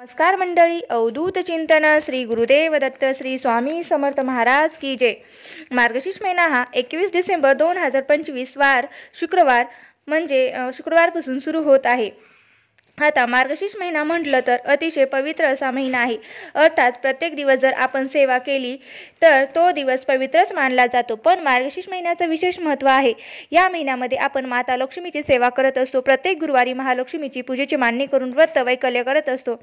नमस्कार मंडळी, अवधूत चिंतन श्री गुरुदेव दत्त श्री स्वामी समर्थ महाराज की जय। मार्गशीर्ष महिना हा 21 डिसेंबर 2025 वार शुक्रवार म्हणजे शुक्रवारपासून सुरू होत आहे। आता मार्गशीर्ष महिना म्हटलं तर अतिशय पवित्र असा महिना आहे। अर्थात प्रत्येक दिवस जर आपण सेवा केली तर तो दिवस पवित्रच मानला जातो। पण मार्गशीर्ष महिन्याचं विशेष महत्त्व आहे। या महिन्यामध्ये आपण माता लक्ष्मीची सेवा करत असतो। प्रत्येक गुरुवारी महालक्ष्मीची पूजेची मांडणी करून व्रत वैकल्य करत असतो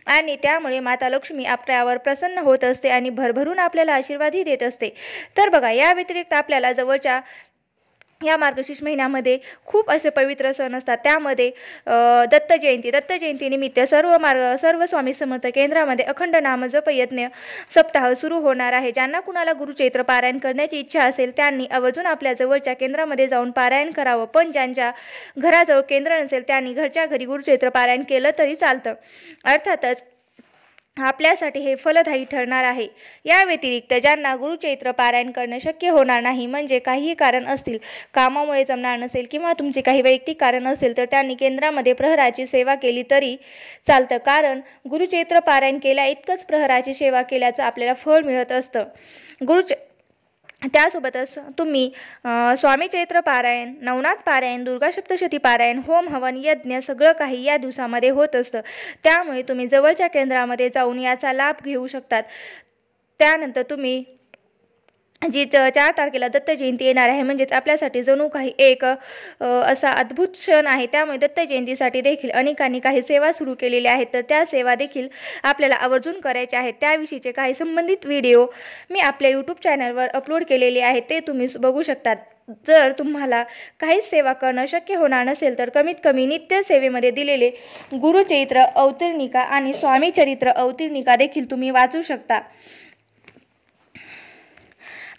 आणि त्यामुळे माता लक्ष्मी आपल्यावर प्रसन्न होत असते आणि भरभरून आपल्याला आशीर्वादही देत असते। तर बघा, या व्यतिरिक्त आपल्याला जवळच्या या मार्गशीर्ष महिन्यामध्ये खूप असे पवित्र सण असतात। त्यामध्ये दत्त जयंतीनिमित्त सर्व स्वामी समर्थ केंद्रामध्ये अखंड नामजप यज्ञ सप्ताह सुरू होणार आहे। ज्यांना कुणाला गुरुचैत्र पारायण करण्याची इच्छा असेल त्यांनी आवर्जून आपल्या जवळच्या केंद्रामध्ये जाऊन पारायण करावं। पण ज्यांच्या घराजवळ केंद्र नसेल त्यांनी घरच्या घरी गुरुचैत्र पारायण केलं तरी चालतं। अर्थातच आपल्यासाठी हे फलदायी ठरणार आहे। या व्यतिरिक्त ज्यांना गुरुचैत्र पारायण करणे शक्य होणार नाही, म्हणजे काहीही कारण असतील, कामामुळे जमणार नसेल किंवा तुमचे काही वैयक्तिक कारण असेल, तर त्यांनी केंद्रामध्ये प्रहराची सेवा केली तरी चालतं। कारण गुरुचैत्र पारायण केल्या इतकंच प्रहराची सेवा केल्याचं आपल्याला फळ मिळत असतं। त्यासोबतच तुम्ही स्वामी चैत्र पारायण, नवनाथ पारायण, दुर्गा सप्तशती पारायण, होम हवन यज्ञ सगळं काही या दिवसामध्ये होत असतं। त्यामुळे तुम्ही जवळच्या केंद्रामध्ये जाऊन याचा लाभ घेऊ शकतात। त्यानंतर तुम्ही जी 4 तारखेला दत्त जयंती येणार आहे, म्हणजेच आपल्यासाठी जणू काही एक असा अद्भुत क्षण आहे। त्यामुळे दत्त जयंतीसाठी देखील अनेकांनी काही सेवा सुरू केलेल्या आहेत, तर त्या सेवा देखील आपल्याला आवर्जून करायच्या आहेत। त्याविषयीचे काही संबंधित व्हिडिओ मी आपल्या यूट्यूब चॅनलवर अपलोड केलेले आहेत, ते तुम्ही बघू शकतात। जर तुम्हाला काहीच सेवा करणं शक्य होणार नसेल तर कमीत कमी नित्य सेवेमध्ये दिलेले गुरुचैत्र अवतरणिका आणि स्वामी चरित्र अवतरणिका देखील तुम्ही वाचू शकता।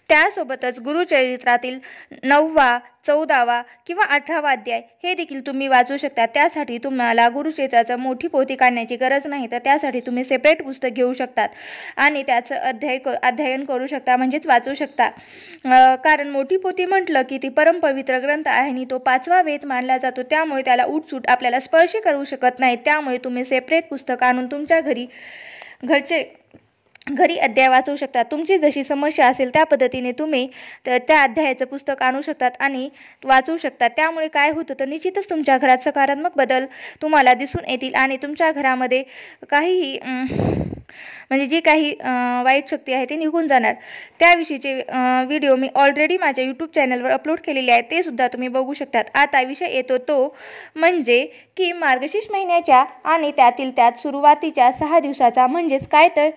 त्यासोबतच गुरुचरित्रातील 9वा, 14वा किंवा 18वा अध्याय हे देखील तुम्ही वाचू शकता। त्यासाठी तुम्हाला गुरुचरित्राचं मोठी पोथी काढण्याची गरज नाही, तर त्यासाठी तुम्ही सेपरेट पुस्तक घेऊ शकतात आणि त्याचं अध्ययन करू शकता, म्हणजेच वाचू शकता। कारण मोठी पोथी म्हटलं की ती परमपवित्र ग्रंथ आहे आणि तो 5वा वेद मानला जातो। त्यामुळे त्याला उठसूट आपल्याला स्पर्श करू शकत नाही। त्यामुळे तुम्ही सेपरेट पुस्तक आणून तुमच्या घरी अध्याय वाचू शकता। तुमची जशी समस्या असेल त्या पद्धतीने तुम्ही त्या अध्यायाचं पुस्तक आणू शकतात आणि वाचू शकता। त्यामुळे काय होतं तर निश्चितच तुमच्या घरात सकारात्मक बदल तुम्हाला दिसून येतील आणि तुमच्या घरामध्ये काहीही म्हणजे जी काही वाईट शक्ती आहे ती निघून जाणार। त्याविषयीचे व्हिडिओ मी ऑलरेडी माझ्या यूट्यूब चॅनलवर अपलोड केलेले आहेत, ते सुद्धा तुम्ही बघू शकतात। आता विषय येतो तो म्हणजे की मार्गशीर्ष महिन्याच्या आणि त्यात सुरुवातीच्या 6 दिवसाचा म्हणजेच काय तर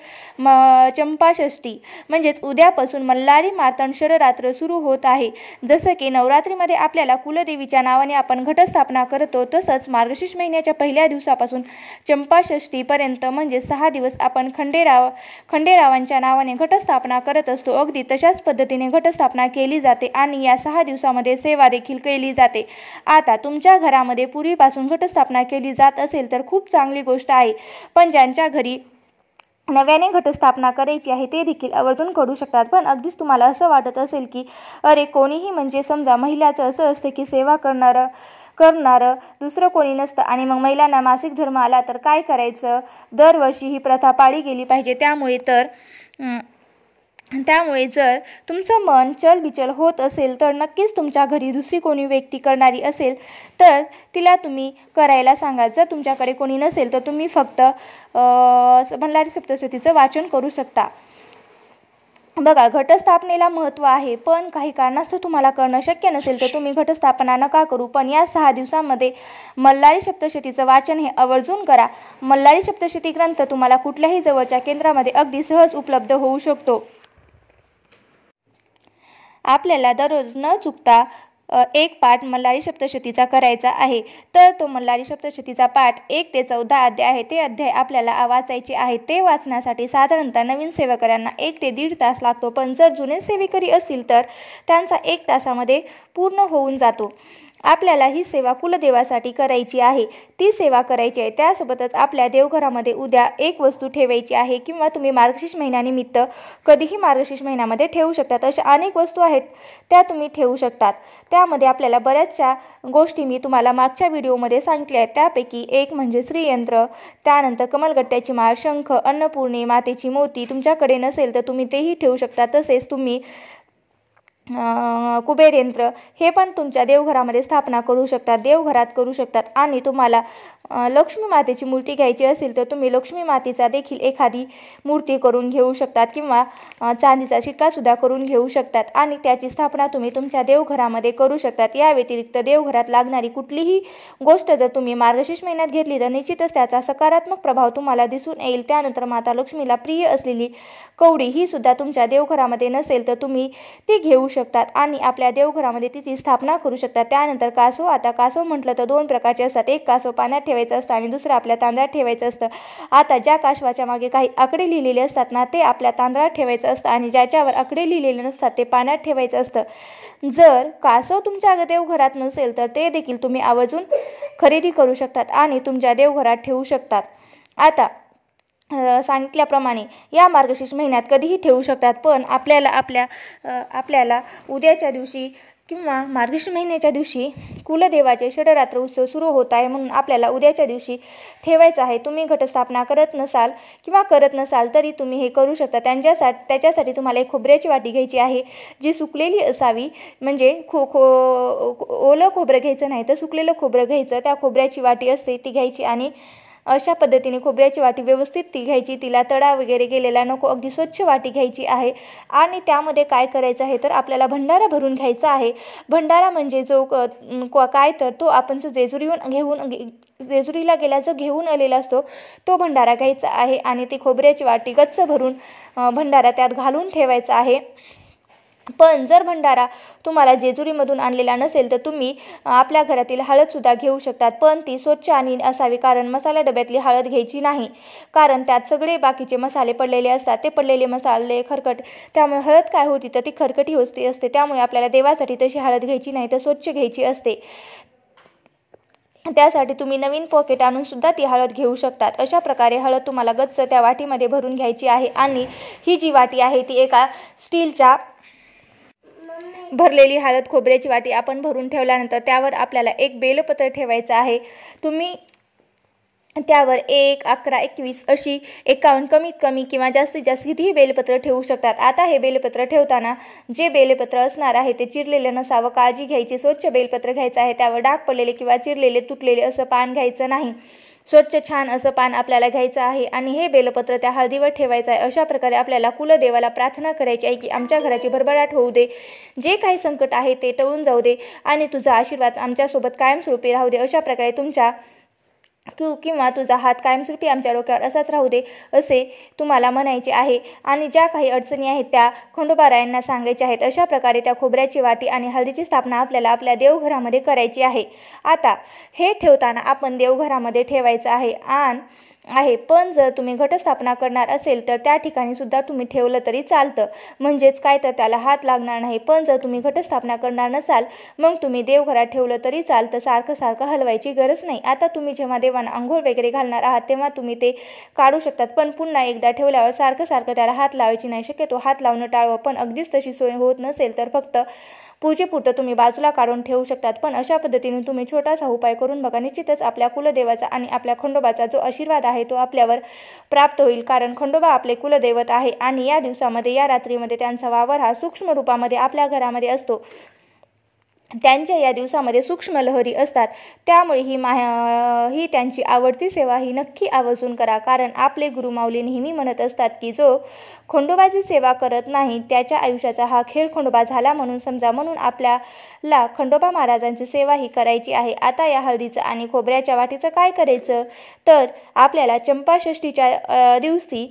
चंपाषष्ठी म्हणजेच उद्यापासून मल्हारी मार्तंड शररात्र सुरू होत आहे। जसं की नवरात्रीमध्ये आपल्याला कुलदेवीच्या नावाने आपण घटस्थापना करतो, तसंच मार्गशीर्ष महिन्याच्या पहिल्या दिवसापासून चंपाषष्ठीपर्यंत म्हणजे 6 दिवस आपण खंडेरावांच्या नावाने घटस्थापना करत असतो। अगदी तशाच पद्धतीने घटस्थापना केली जाते आणि या 6 दिवसामध्ये सेवा देखील केली जाते। आता तुमच्या घरामध्ये पूर्वीपासून घटस्थापना केली जात असेल तर खूप चांगली गोष्ट आहे, पण ज्यांच्या घरी नव्याने घटस्थापना करायची आहे ते देखील आवर्जून करू शकतात। पण अगदीच तुम्हाला असं वाटत असेल की अरे कोणीही म्हणजे समजा महिलाचं असं असतं की सेवा करणारं दुसरं कोणी नसतं आणि मग महिलांना मासिक धर्म आला तर काय करायचं, दरवर्षी ही प्रथा पाळली गेली पाहिजे। त्यामुळे जर तुमचं मन चलबिचल होत असेल तर नक्कीच तुमच्या घरी दुसरी कोणी व्यक्ती करणारी असेल तर तिला तुम्ही करायला सांगा। जर तुमच्याकडे कोणी नसेल तर तुम्ही फक्त मल्हारी सप्तशतीचं वाचन करू शकता। बघा, घटस्थापनेला महत्त्व आहे, पण काही कारणास्तव तुम्हाला करणं शक्य नसेल तर तुम्ही घटस्थापना नका करू। पण या 6 दिवसांमध्ये मल्हारी सप्तशतीचं वाचन हे आवर्जून करा। मल्हारी सप्तशती ग्रंथ तुम्हाला कुठल्याही जवळच्या केंद्रामध्ये अगदी सहज उपलब्ध होऊ शकतो। आपल्याला दररोज न चुकता एक पाठ मल्हारी सप्तशतीचा करायचा आहे। तर तो मल्हारी सप्तशतीचा पाठ 1 ते 14 अध्याय आहे, ते अध्याय आपल्याला वाचायचे आहे। ते वाचण्यासाठी साधारणतः नवीन सेवेकऱ्यांना 1 ते 1.5 तास लागतो, पण जर जुने सेवेकरी असतील तर त्यांचा 1 तासामध्ये पूर्ण होऊन जातो। आपल्याला ही सेवा कुलदेवासाठी करायची आहे, ती सेवा करायची आहे. त्यासोबतच आपल्या देवघरामध्ये उद्या एक वस्तू ठेवायची आहे किंवा तुम्ही मार्गशीर्ष महिन्यानिमित्त कधीही मार्गशीर्ष महिन्यामध्ये ठेवू शकतात. अशा अनेक वस्तू आहेत त्या तुम्ही ठेवू शकतात. त्यामध्ये आपल्याला बऱ्याचशा गोष्टी मी तुम्हाला मागच्या व्हिडिओमध्ये सांगितल्या आहेत. त्यापैकी एक म्हणजे श्रीयंत्र, त्यानंतर कमलगट्ट्याची माळ, शंख, अन्नपूर्णे मातेची मोती. तुमच्याकडे नसेल तर तुम्ही तेही ठेवू शकता. तसेच तुम्ही कुबेर यंत्र हे पण तुमच्या देवघरामध्ये स्थापना करू शकतात, देवघरात करू शकतात. आणि तुम्हाला लक्ष्मी मातेची मूर्ती घ्यायची असेल तर तुम्ही लक्ष्मी मातेचा देखील एखादी मूर्ती करून घेऊ शकतात किंवा चांदीचा शिक्कासुद्धा करून घेऊ शकतात आणि त्याची स्थापना तुम्ही तुमच्या देवघरामध्ये करू शकतात. या व्यतिरिक्त देवघरात लागणारी कुठलीही गोष्ट जर तुम्ही मार्गशीर्ष महिन्यात घेतली तर निश्चितच त्याचा सकारात्मक प्रभाव तुम्हाला दिसून येईल. त्यानंतर माता लक्ष्मीला प्रिय असलेली कवडी ही सुद्धा तुमच्या देवघरामध्ये नसेल तर तुम्ही ती घेऊ शकतात आणि आपल्या देवघरामध्ये तिची स्थापना करू शकतात. त्यानंतर कासव. आता कासव म्हटलं तर दोन प्रकारचे असतात. एक कासव पाण्यात ठेवायचं असतं आणि दुसरं आपल्या तांदळात ठेवायचं असतं. आता ज्या कासवाच्या मागे काही आकडे लिहिलेले असतात ना ते आपल्या तांदळात ठेवायचं असतं आणि ज्याच्यावर आकडे लिहिलेले नसतात ते पाण्यात ठेवायचं असतं. जर कासव तुमच्या देवघरात नसेल तर ते देखील तुम्ही आवर्जून खरेदी करू शकतात आणि तुमच्या देवघरात ठेवू शकतात. आता सांगितल्याप्रमाणे या मार्गशीर्ष महिन्यात कधीही ठेवू शकतात, पण आपल्याला उद्याच्या दिवशी किंवा मार्गशीर्ष महिन्याच्या दिवशी कुलदेवाचे षडरात्र उत्सव सुरू होत आहे म्हणून आपल्याला उद्याच्या दिवशी ठेवायचं आहे. तुम्ही घटस्थापना करत नसाल किंवा करत नसाल तरी तुम्ही हे करू शकता. त्याच्यासाठी तुम्हाला एक खोबऱ्याची वाटी घ्यायची आहे जी सुकलेली असावी. म्हणजे ओलं खोबरं घ्यायचं नाही तर सुकलेलं खोबरं घ्यायचं. त्या खोबऱ्याची वाटी असते ती घ्यायची आणि अशा पद्धतीने खोबऱ्याची वाटी व्यवस्थित ती घ्यायची. तिला तडा वगैरे गेलेला नको, अगदी स्वच्छ वाटी घ्यायची आहे. आणि त्यामध्ये काय करायचं आहे तर आपल्याला भंडारा भरून घ्यायचा आहे. भंडारा म्हणजे जो काय तर तो आपण जो जेजुरीला गेला जो घेऊन आलेला असतो तो भंडारा घ्यायचा आहे आणि ती खोबऱ्याची वाटी गच्च भरून भंडारा त्यात घालून ठेवायचा आहे. पण जर भंडारा तुम्हाला जेजुरीमधून आणलेला नसेल तर तुम्ही आपल्या घरातील हळदसुद्धा घेऊ शकतात, पण ती स्वच्छ आणि असावी. कारण मसाला डब्यातली हळद घ्यायची नाही, कारण त्यात सगळे बाकीचे मसाले पडलेले असतात. ते पडलेले मसाले खरकट, त्यामुळे हळद काय होती तर ती खरकटी असते. त्यामुळे आपल्याला देवासाठी तशी हळद घ्यायची नाही तर स्वच्छ घ्यायची असते. त्यासाठी तुम्ही नवीन पॉकेट आणून सुद्धा ती हळद घेऊ शकतात. अशा प्रकारे हळद तुम्हाला गच्च त्या वाटीमध्ये भरून घ्यायची आहे आणि ही जी वाटी आहे ती एका स्टीलच्या भरलेली हळद खोबऱ्याची वाटी आपण भरून ठेवल्यानंतर त्यावर आपल्याला एक बेलपत्र ठेवायचं आहे. तुम्ही त्यावर 1, 11, 21 अशी 51 कमीत कमी किंवा जास्तीत जास्त कितीही बेलपत्र ठेवू शकतात. आता हे बेलपत्र ठेवताना जे बेलपत्र असणार आहे ते चिरलेलं नसावं, काळजी घ्यायची. स्वच्छ बेलपत्र घ्यायचं आहे. त्यावर डाग पडलेले किंवा चिरलेले तुटलेले असं पान घ्यायचं नाही. स्वच्छ छान असं पान आपल्याला घ्यायचं आहे आणि हे बेलपत्र त्या हळदीवर ठेवायचं आहे. अशा प्रकारे आपल्याला कुलदेवाला प्रार्थना करायची आहे की आमच्या घराची भरभराट होऊ दे, जे काही संकट आहे ते टळून जाऊ दे आणि तुझा आशीर्वाद आमच्यासोबत कायमस्वरूपी राहू दे. अशा प्रकारे तुमच्या किंवा तुझा हात कायमस्वरूपी आमच्या डोक्यावर असाच राहू दे असे तुम्हाला म्हणायचे आहे. आणि ज्या काही अडचणी आहेत त्या खंडोबारायांना सांगायच्या आहेत. अशा प्रकारे त्या खोबऱ्याची वाटी आणि हळदीची स्थापना आपल्याला आपल्या देवघरामध्ये करायची आहे. आता हे ठेवताना आपण देवघरामध्ये ठेवायचं आहे पण जर तुम्ही घटस्थापना करणार असेल तर त्या ठिकाणी सुद्धा तुम्ही ठेवलं तरी चालतं, म्हणजेच काय तर त्याला हात लागणार नाही. पण जर तुम्ही घटस्थापना करणार नसाल मग तुम्ही देवघरात ठेवलं तरी चालतं, सारखं हलवायची गरज नाही. आता तुम्ही जेव्हा देवांना आंघोळ वगैरे घालणार आहात तेव्हा तुम्ही ते काढू शकतात, पण पुन्हा एकदा ठेवल्यावर सारखं त्याला हात लावायची नाही. शक्यतो हात लावणं टाळावं, पण अगदीच तशी सोय होत नसेल तर फक्त पूजेपुरतं तुम्ही बाजूला काढून ठेवू शकतात. पण अशा पद्धतीने तुम्ही छोटासा उपाय करून बघा. निश्चितच आपल्या कुलदेवाचा आणि आपल्या खंडोबाचा जो आशीर्वाद आहे तो आपल्यावर प्राप्त होईल. कारण खंडोबा आपले कुलदैवत आहे आणि या दिवसामध्ये या रात्रीमध्ये त्यांचा वावर हा सूक्ष्म रूपामध्ये आपल्या घरामध्ये असतो. त्यांच्या या दिवसामध्ये सूक्ष्म लहरी असतात. त्यामुळे ही त्यांची आवडती सेवा ही नक्की आवर्जून करा. कारण आपले गुरुमाऊली नेहमी म्हणत असतात की जो खंडोबाची सेवा करत नाही त्याच्या आयुष्याचा हा खेळ खंडोबा झाला म्हणून समजा. म्हणून आपल्याला खंडोबा महाराजांची सेवा ही करायची आहे. आता या हळदीचं आणि खोबऱ्याच्या वाटीचं काय करायचं तर आपल्याला चंपाषष्ठीच्या दिवशी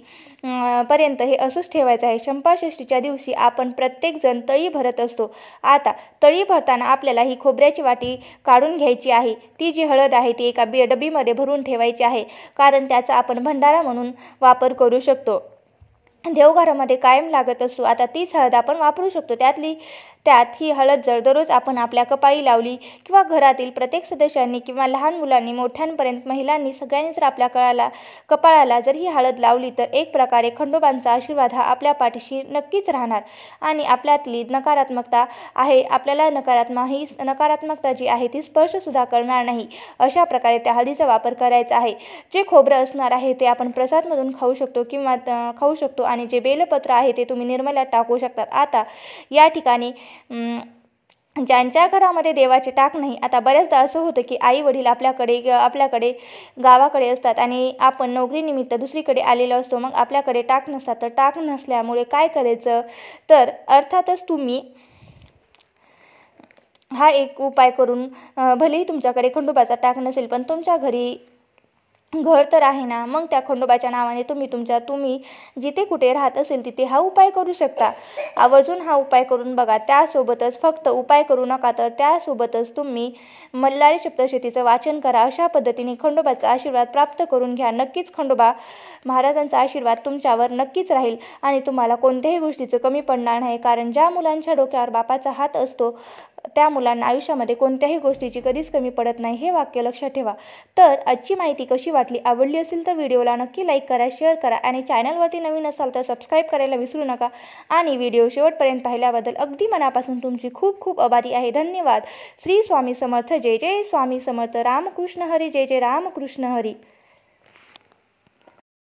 पर्यंत हे असंच ठेवायचं आहे. चंपाषष्ठीच्या दिवशी आपण प्रत्येकजण तळी भरत असतो. आता तळी भरताना आपल्याला ही खोबऱ्याची वाटी काढून घ्यायची आहे. ती जी हळद आहे ती एका डबीमध्ये भरून ठेवायची आहे, कारण त्याचा आपण भंडारा म्हणून वापर करू शकतो. देवघरामध्ये कायम लागत असतो. आता तीच हळद आपण वापरू शकतो. त्यात ही हळद जर दररोज आपण आपल्या कपाळी लावली किंवा घरातील प्रत्येक सदस्यांनी किंवा लहान मुलांनी मोठ्यांपर्यंत महिलांनी सगळ्यांनी जर आपल्या कपाळाला जर ही हळद लावली तर एक प्रकारे खंडोबांचा आशीर्वाद हा आपल्या पाठीशी नक्कीच राहणार आणि आपल्यातली नकारात्मकता आहे आपल्याला नकारात्मकता जी आहे ती स्पर्शसुद्धा करणार नाही. अशा प्रकारे त्या हळदीचा वापर करायचा आहे. जे खोबरं असणार आहे ते आपण प्रसादमधून खाऊ शकतो आणि जे बेलपत्र आहे ते तुम्ही निर्मल्यात टाकू शकतात. आता या ठिकाणी ज्यांच्या घरामध्ये देवाचे टाक नाही, आता बऱ्याचदा असं होतं की आई वडील आपल्याकडे गावाकडे असतात आणि आपण नोकरीनिमित्त दुसरीकडे आलेलो असतो, मग आपल्याकडे टाक नसतात. तर टाक नसल्यामुळे काय करायचं, तर अर्थातच तुम्ही हा एक उपाय करून भलेही तुमच्याकडे खंडोबाचा टाक नसेल पण तुमच्या घरी घर तर आहे ना, मग त्या खंडोबाच्या नावाने तुम्ही जिथे कुठे राहत असेल तिथे हा उपाय करू शकता. आवर्जून हा उपाय करून बघा. त्यासोबतच फक्त उपाय करू नका तर त्यासोबतच तुम्ही मल्हारी सप्तशतीचं वाचन करा. अशा पद्धतीने खंडोबाचा आशीर्वाद प्राप्त करून घ्या. नक्कीच खंडोबा महाराजांचा आशीर्वाद तुमच्यावर नक्कीच राहील आणि तुम्हाला कोणत्याही गोष्टीचं कमी पडणार नाही. कारण ज्या मुलांच्या डोक्यावर बापाचा हात असतो त्या मुलांना आयुष्यामध्ये कोणत्याही गोष्टीची कधीच कमी पडत नाही, हे वाक्य लक्षात ठेवा. तर आजची माहिती कशी वाटली, आवडली असेल तर व्हिडिओला नक्की लाईक करा, शेअर करा आणि चॅनलवरती नवीन असाल तर सबस्क्राईब करायला विसरू नका. आणि व्हिडिओ शेवटपर्यंत पाहिल्याबद्दल अगदी मनापासून तुमची खूप खूप आभारी आहे. धन्यवाद. श्री स्वामी समर्थ. जय जय स्वामी समर्थ. रामकृष्ण हरी. जय जय रामकृष्ण हरी.